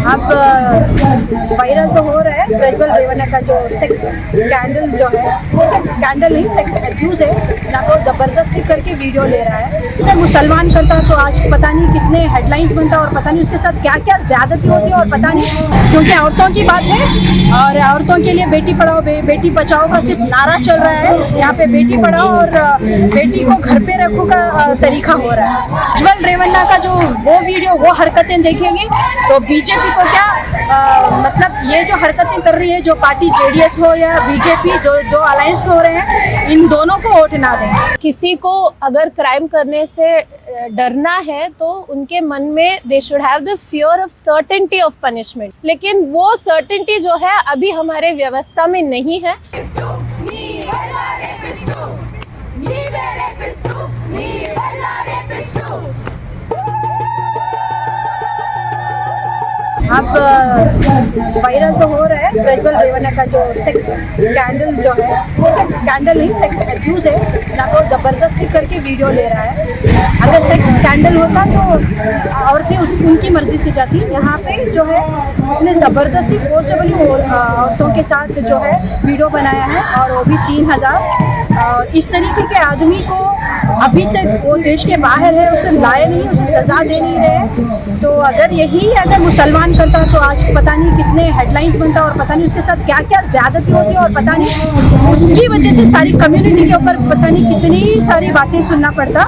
अब वायरल तो हो रहा है प्रज्वल रेवन्ना का जो सेक्स स्कैंडल जो है, वो सेक्स स्कैंडल नहीं, सेक्स अब्यूज है ना, तो जबरदस्ती करके वीडियो ले रहा है। अगर मुसलमान करता तो आज पता नहीं कितने हेडलाइंस बनता और पता नहीं उसके साथ क्या क्या ज्यादती होती है और पता नहीं, क्योंकि औरतों की बात है और औरतों के लिए बेटी पढ़ाओ बेटी बचाओ का सिर्फ नारा चल रहा है। यहाँ पे बेटी पढ़ाओ और बेटी को घर पे रखो का तरीका हो रहा है। प्रज्वल रेवन्ना का जो वो वीडियो, वो हरकतें देखेंगे तो बीजेपी को क्या मतलब ये जो हरकतें कर रही है, जो पार्टी जेडीएस हो या बीजेपी, जो अलायंस को हो रहे हैं, इन दोनों को वोट ना दें। किसी को अगर क्राइम करने से डरना है तो उनके मन में they should have the fear of certainty of punishment, लेकिन वो सर्टेनिटी जो है अभी हमारे व्यवस्था में नहीं है। अब वायरल तो हो रहा है प्रज्वल रेवन्ना का जो सेक्स स्कैंडल जो है, वो सेक्स स्कैंडल नहीं, सेक्स अब्यूज है ना, तो जबरदस्ती करके वीडियो ले रहा है। अगर सेक्स स्कैंडल होता तो औरतें उनकी मर्जी से जाती, यहाँ पे जो है उसने ज़बरदस्ती फोर्सबली औरतों के साथ जो है वीडियो बनाया है, और वो भी 3000। और इस तरीके के आदमी को अभी तक वो देश के बाहर है, उसे लाए नहीं, उसे सज़ा दे नहीं रहे। तो अगर मुसलमान करता तो आज पता नहीं कितने हेडलाइंस बनता और पता नहीं उसके साथ क्या क्या ज्यादती होती है और पता नहीं उसकी वजह से सारी कम्युनिटी के ऊपर पता नहीं कितनी सारी बातें सुनना पड़ता।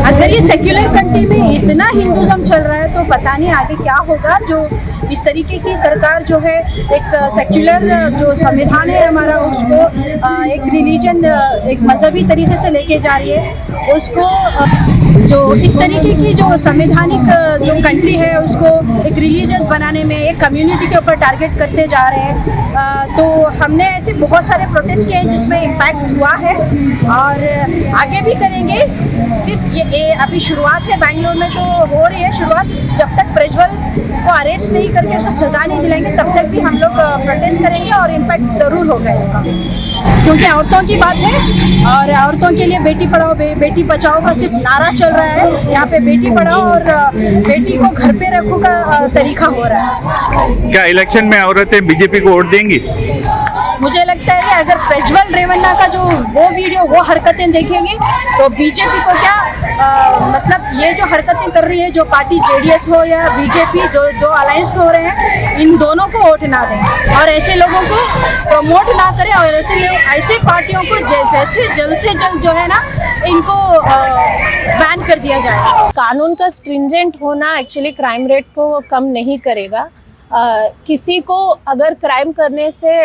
अगर ये सेक्युलर कंट्री में इतना हिंदुज़म चल रहा है तो पता नहीं आगे क्या होगा। जो इस तरीके की सरकार जो है, एक सेक्युलर जो संविधान है हमारा, उसको एक रिलीजन, एक मजहबी तरीके से लेके जा रही है, उसको जो इस तरीके की जो संवैधानिक जो कंट्री है उसको एक रिलीजियस बनाने में, एक कम्युनिटी के ऊपर टारगेट करते जा रहे हैं। तो हमने ऐसे बहुत सारे प्रोटेस्ट किए हैं जिसमें इम्पैक्ट हुआ है और आगे भी करेंगे। सिर्फ ये अभी शुरुआत है, बैंगलोर में तो हो रही है शुरुआत। जब तक प्रज्वल को अरेस्ट नहीं करके उसको सज़ा नहीं दिलाएंगे तब तक भी हम लोग प्रोटेस्ट करेंगे और इम्पैक्ट ज़रूर होगा इसका, क्योंकि औरतों की बात है और औरतों के लिए बेटी पढ़ाओ बेटी बचाओ का सिर्फ नारा चल रहा है। यहाँ पे बेटी पढ़ाओ और बेटी को घर पे रखो का तरीका हो रहा है। क्या इलेक्शन में औरतें बीजेपी को वोट देंगी? मुझे लगता है कि अगर प्रज्वल रेवन्ना का जो वो वीडियो, वो हरकतें देखेंगे तो बीजेपी को क्या मतलब ये जो हरकतें कर रही है, जो पार्टी जेडीएस हो या बीजेपी, जो अलायंस को हो रहे हैं, इन दोनों को वोट ना दें और ऐसे लोगों को प्रमोट ना करें और ऐसे पार्टियों को जैसे जल्द से जल्द जो है ना, इनको बैन कर दिया जाए। कानून का स्ट्रिंजेंट होना एक्चुअली क्राइम रेट को कम नहीं करेगा। किसी को अगर क्राइम करने से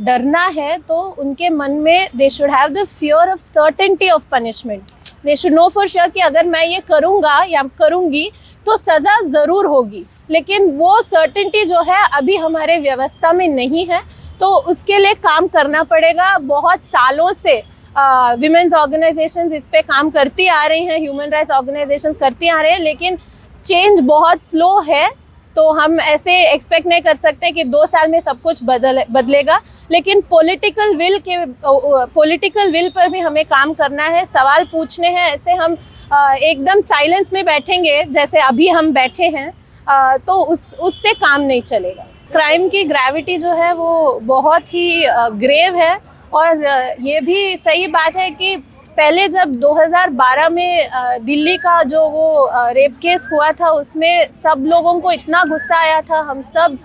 डरना है तो उनके मन में they should have the fear of certainty of punishment. They should know for sure कि अगर मैं ये करूँगा या करूँगी तो सज़ा ज़रूर होगी, लेकिन वो सर्टेनिटी जो है अभी हमारे व्यवस्था में नहीं है, तो उसके लिए काम करना पड़ेगा। बहुत सालों से विमेंस ऑर्गेनाइजेशंस इस पे काम करती आ रही हैं, ह्यूमन राइट्स ऑर्गेनाइजेशंस करती आ रहे हैं, लेकिन चेंज बहुत स्लो है। तो हम ऐसे एक्सपेक्ट नहीं कर सकते कि 2 साल में सब कुछ बदलेगा, लेकिन पॉलिटिकल विल पर भी हमें काम करना है, सवाल पूछने हैं। ऐसे हम एकदम साइलेंस में बैठेंगे जैसे अभी हम बैठे हैं तो उससे काम नहीं चलेगा। क्राइम की ग्रेविटी जो है वो बहुत ही ग्रेव है, और ये भी सही बात है कि पहले जब 2012 में दिल्ली का जो वो रेप केस हुआ था, उसमें सब लोगों को इतना गुस्सा आया था, हम सब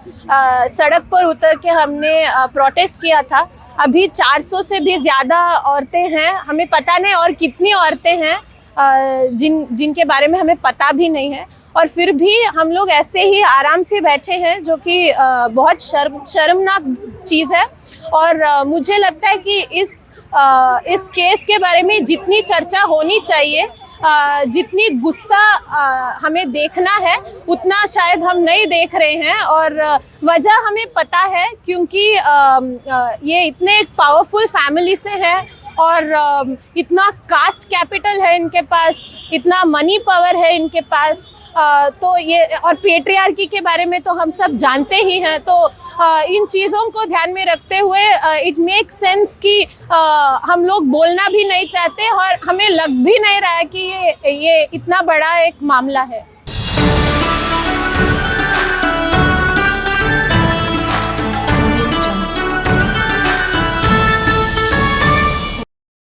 सड़क पर उतर के हमने प्रोटेस्ट किया था। अभी 400 से भी ज़्यादा औरतें हैं, हमें पता नहीं और कितनी औरतें हैं जिनके बारे में हमें पता भी नहीं है, और फिर भी हम लोग ऐसे ही आराम से बैठे हैं, जो कि बहुत शर्मनाक चीज़ है। और मुझे लगता है कि इस केस के बारे में जितनी चर्चा होनी चाहिए, जितनी गुस्सा हमें देखना है, उतना शायद हम नहीं देख रहे हैं। और वजह हमें पता है, क्योंकि ये इतने पावरफुल फैमिली से हैं और इतना कास्ट कैपिटल है इनके पास, इतना मनी पावर है इनके पास। तो ये और पेट्रियार्की के बारे में तो हम सब जानते ही हैं। तो इन चीज़ों को ध्यान में रखते हुए इट मेक सेंस कि हम लोग बोलना भी नहीं चाहते और हमें लग भी नहीं रहा है कि ये इतना बड़ा एक मामला है।